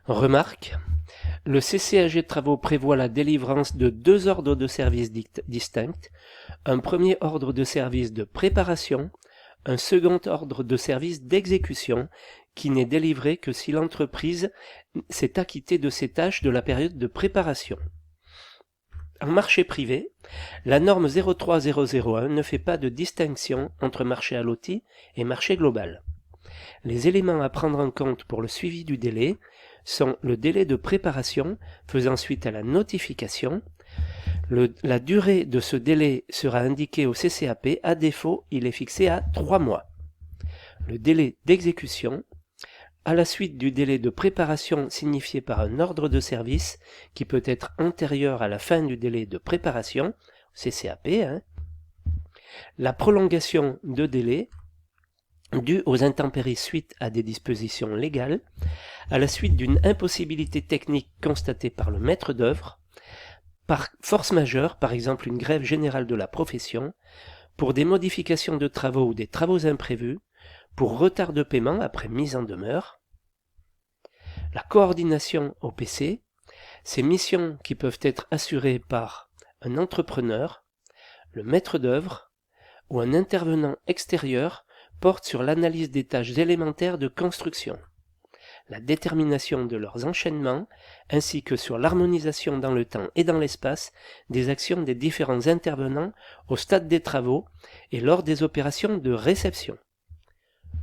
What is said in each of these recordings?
Remarque, le CCAG de travaux prévoit la délivrance de 2 ordres de service distincts, un premier ordre de service de préparation, un second ordre de service d'exécution qui n'est délivré que si l'entreprise s'est acquittée de ses tâches de la période de préparation. En marché privé, la norme 03001 ne fait pas de distinction entre marché à l'outil et marché global. Les éléments à prendre en compte pour le suivi du délai sont le délai de préparation faisant suite à la notification. La durée de ce délai sera indiquée au CCAP, à défaut, il est fixé à 3 mois. Le délai d'exécution, à la suite du délai de préparation signifié par un ordre de service qui peut être antérieur à la fin du délai de préparation, CCAP, la prolongation de délai due aux intempéries suite à des dispositions légales, à la suite d'une impossibilité technique constatée par le maître d'œuvre, par force majeure, par exemple une grève générale de la profession, pour des modifications de travaux ou des travaux imprévus, pour retard de paiement après mise en demeure. La coordination au PC, ces missions qui peuvent être assurées par un entrepreneur, le maître d'œuvre ou un intervenant extérieur portent sur l'analyse des tâches élémentaires de construction, la détermination de leurs enchaînements, ainsi que sur l'harmonisation dans le temps et dans l'espace des actions des différents intervenants au stade des travaux et lors des opérations de réception.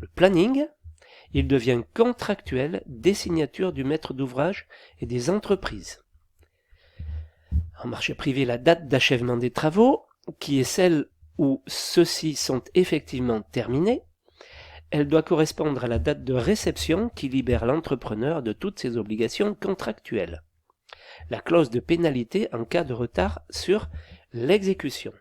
Le planning, il devient contractuel des signatures du maître d'ouvrage et des entreprises. En marché privé, la date d'achèvement des travaux, qui est celle où ceux-ci sont effectivement terminés, elle doit correspondre à la date de réception qui libère l'entrepreneur de toutes ses obligations contractuelles. La clause de pénalité en cas de retard sur l'exécution.